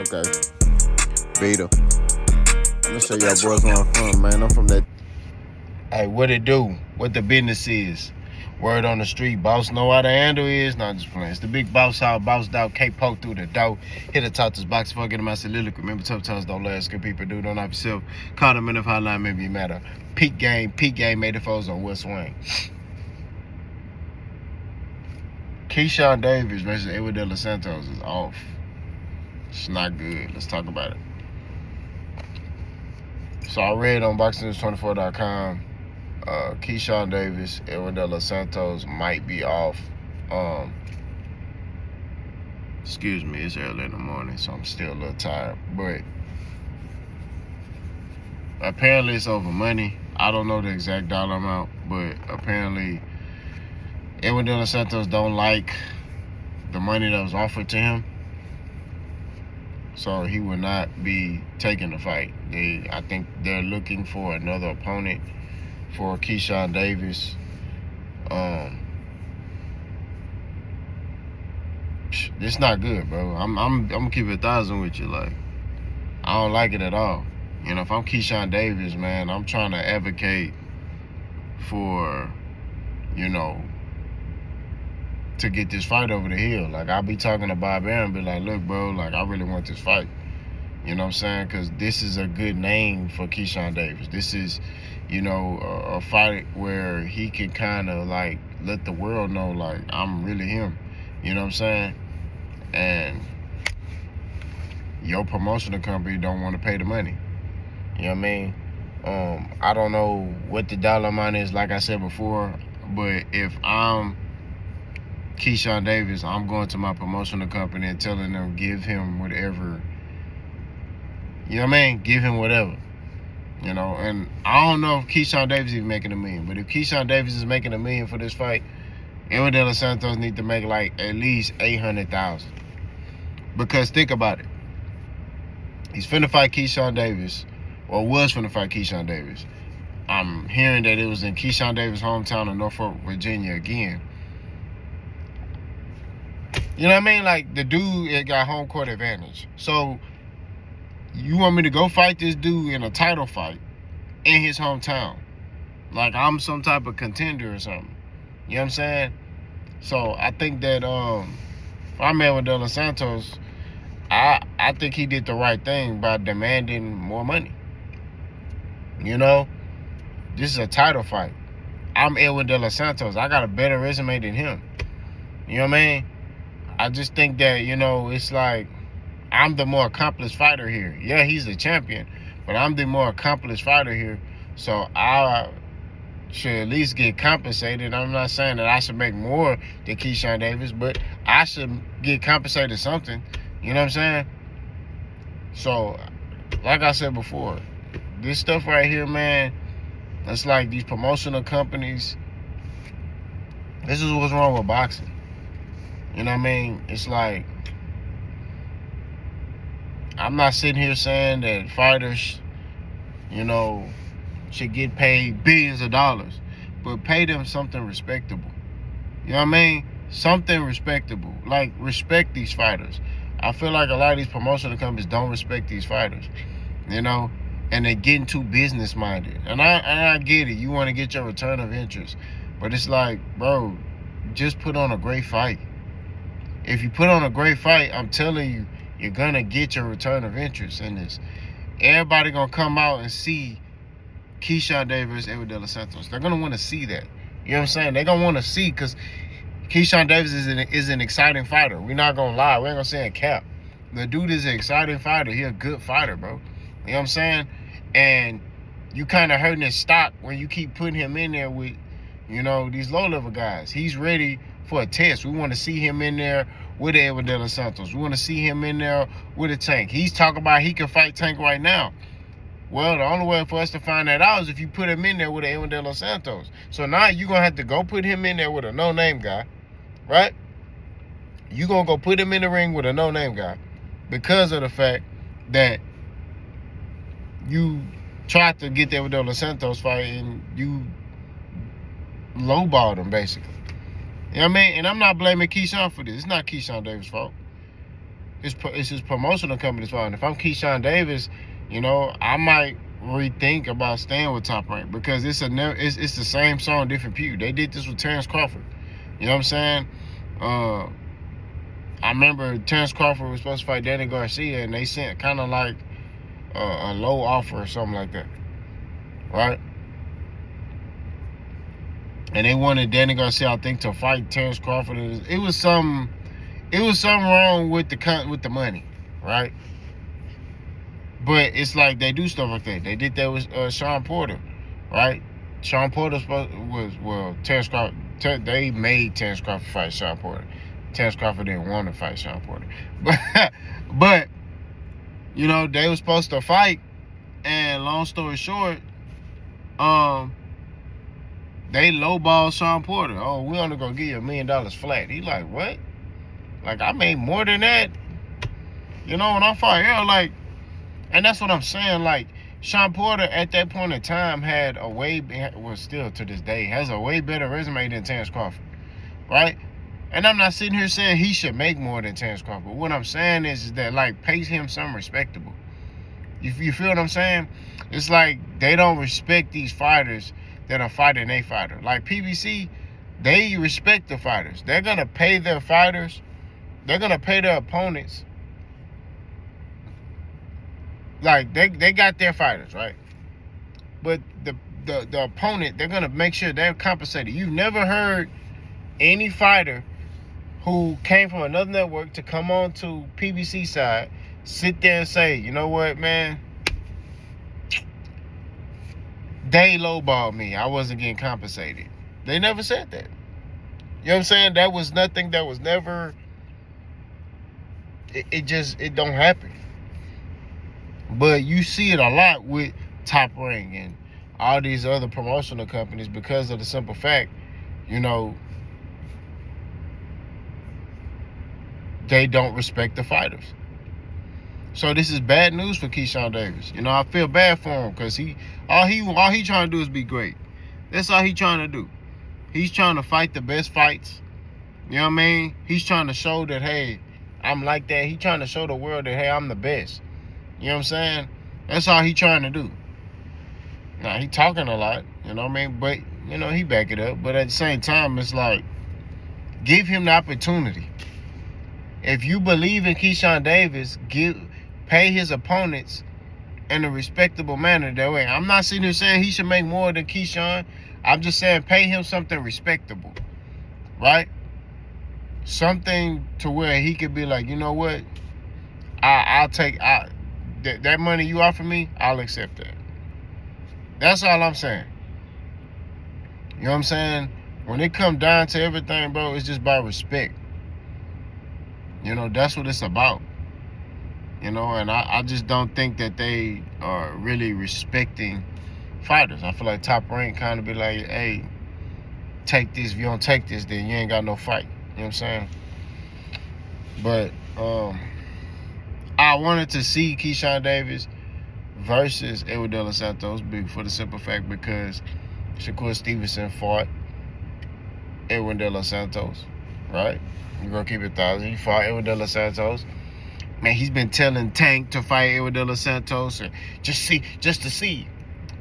Okay. Beta. I'm gonna show y'all boys where I'm from, man. I'm from that. Hey, what it do? What the business is? Word on the street, boss know how the handle is. Not just playing. It's the big boss out, bossed out, K-poke through the door. Hit the top this box, fuck it in my soliloquy. Remember, tough times don't last. Good people do. Don't have yourself. Call them in if hotline, maybe you matter. Peak game, made the foes on West Wing. Keyshawn Davis versus Edwin De Los Santos is off. It's not good. Let's talk about it. So I read on BoxingNews24.com, Keyshawn Davis, Edwin De Los Santos might be off. Excuse me, it's early in the morning, so I'm still a little tired. But apparently it's over money. I don't know the exact dollar amount, but apparently Edwin De Los Santos don't like the money that was offered to him. So he will not be taking the fight. I think they're looking for another opponent for Keyshawn Davis. It's not good, bro. I'm gonna keep it 1,000 with you. Like, I don't like it at all. You know, if I'm Keyshawn Davis, man, I'm trying to advocate for, you know, to get this fight over the hill. Like, I'll be talking to Bob Aaron, be like, look, bro, like, I really want this fight. You know what I'm saying? Because this is a good name for Keyshawn Davis. This is, you know, a fight where he can kind of, like, let the world know, like, I'm really him. You know what I'm saying? And your promotional company don't want to pay the money. You know what I mean? I don't know what the dollar amount is, like I said before, but if I'm Keyshawn Davis, I'm going to my promotional company and telling them, give him whatever. You know what I mean? Give him whatever. You know, and I don't know if Keyshawn Davis is making $1 million, but if Keyshawn Davis is making $1 million for this fight, Edwin De Los Santos need to make like at least $800,000. Because think about it. He's finna fight Keyshawn Davis, or was finna fight Keyshawn Davis. I'm hearing that it was in Keyshawn Davis' hometown of Norfolk, Virginia again. You know what I mean? Like, the dude got home court advantage. So, you want me to go fight this dude in a title fight in his hometown? Like, I'm some type of contender or something. You know what I'm saying? So, I think that, if I'm Edwin De Los Santos, I think he did the right thing by demanding more money. You know? This is a title fight. I'm Edwin De Los Santos. I got a better resume than him. You know what I mean? I just think that, you know, it's like I'm the more accomplished fighter here. Yeah, he's the champion, but I'm the more accomplished fighter here. So I should at least get compensated. I'm not saying that I should make more than Keyshawn Davis, but I should get compensated something. You know what I'm saying? So, like I said before, this stuff right here, man, it's like these promotional companies. This is what's wrong with boxing. You know what I mean? It's like, I'm not sitting here saying that fighters, you know, should get paid billions of dollars, but pay them something respectable. You know what I mean? Something respectable. Like, respect these fighters. I feel like a lot of these promotional companies don't respect these fighters, you know, and they're getting too business minded. And I get it. You want to get your return of interest, but it's like, bro, just put on a great fight. If you put on a great fight, I'm telling you, you're going to get your return of interest in this. Everybody going to come out and see Keyshawn Davis, Edwin De Los Santos. They're going to want to see that. You know what I'm saying? They're going to want to see, because Keyshawn Davis is an exciting fighter. We're not going to lie. We ain't going to say a cap. The dude is an exciting fighter. He's a good fighter, bro. You know what I'm saying? And you kind of hurting his stock when you keep putting him in there with, you know, these low-level guys. He's ready for a test. We want to see him in there with Edwin De Los Santos. We want to see him in there with a Tank. He's talking about he can fight Tank right now. Well, the only way for us to find that out is if you put him in there with Edwin De Los Santos. So now you're going to have to go put him in there with a no-name guy, right? You're going to go put him in the ring with a no-name guy because of the fact that you tried to get Edwin De Los Santos fight and you lowballed him, basically. You know what I mean? And I'm not blaming Keyshawn for this. It's not Keyshawn Davis' fault. it's his promotional company's fault. And if I'm Keyshawn Davis, you know, I might rethink about staying with Top Rank because it's the same song, different pew. They did this with Terrence Crawford. You know what I'm saying? I remember Terrence Crawford was supposed to fight Danny Garcia, and they sent kind of like a low offer or something like that, right? And they wanted Danny Garcia, I think, to fight Terrence Crawford. It was something wrong with the money, right? But it's like they do stuff like that. They did that with Sean Porter, right? Sean Porter Terrence Crawford. They made Terrence Crawford fight Sean Porter. Terrence Crawford didn't want to fight Sean Porter, but you know, they were supposed to fight, and long story short, they lowballed Sean Porter. Oh, we only gonna give you $1 million flat. He like, what? Like, I made more than that, you know, when I fought here, like, and that's what I'm saying. Like, Sean Porter at that point in time had still to this day has a way better resume than Terrence Crawford, right? And I'm not sitting here saying he should make more than Terrence Crawford. What I'm saying is that, like, pay him something respectable. You feel what I'm saying? It's like they don't respect these fighters that are fighting a fighter. Like PBC, they respect the fighters. They're going to pay their fighters. They're going to pay their opponents. Like, they got their fighters, right? But the opponent, they're going to make sure they're compensated. You've never heard any fighter who came from another network to come on to PBC side, sit there and say, you know what, man, they lowballed me. I wasn't getting compensated. They never said that. You know what I'm saying? That was nothing. That was never. It don't happen. But you see it a lot with Top Rank and all these other promotional companies because of the simple fact, you know, they don't respect the fighters. So this is bad news for Keyshawn Davis. You know, I feel bad for him because all he trying to do is be great. That's all he trying to do. He's trying to fight the best fights. You know what I mean? He's trying to show that, hey, I'm like that. He's trying to show the world that, hey, I'm the best. You know what I'm saying? That's all he trying to do. Now, he talking a lot, you know what I mean? But, you know, he back it up. But at the same time, it's like, give him the opportunity. If you believe in Keyshawn Davis, pay his opponents in a respectable manner that way. I'm not sitting here saying he should make more than Keyshawn. I'm just saying pay him something respectable, right? Something to where he could be like, you know what? I'll take that money you offer me, I'll accept that. That's all I'm saying. You know what I'm saying? When it comes down to everything, bro, it's just about respect. You know, that's what it's about. You know, and I just don't think that they are really respecting fighters. I feel like Top Rank kind of be like, hey, take this. If you don't take this, then you ain't got no fight. You know what I'm saying? But I wanted to see Keyshawn Davis versus Edwin De Los Santos for the simple fact because Shakur Stevenson fought Edwin De Los Santos, right? We're going to keep it 1,000. He fought Edwin De Los Santos. Man, he's been telling Tank to fight Edwin De Los Santos and just to see.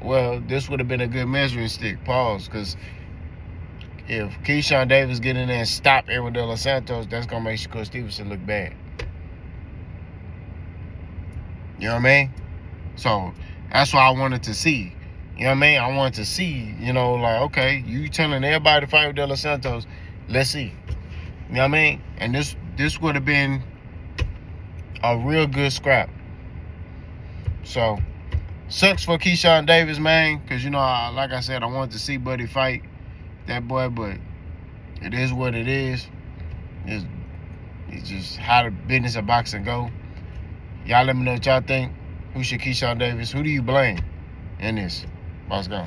Well, this would have been a good measuring stick. Pause, because if Keyshawn Davis get in there and stop Edwin De Los Santos, that's going to make Shakur Stevenson look bad. You know what I mean? So, that's what I wanted to see. You know what I mean? I wanted to see, you know, like, okay, you telling everybody to fight with De Los Santos, let's see. You know what I mean? And this would have been a real good scrap. So, sucks for Keyshawn Davis, man, because, you know, like I said, I wanted to see Buddy fight that boy, but it is what it is. It's just how the business of boxing go. Y'all let me know what y'all think. Who should Keyshawn Davis? Who do you blame in this? Let's go.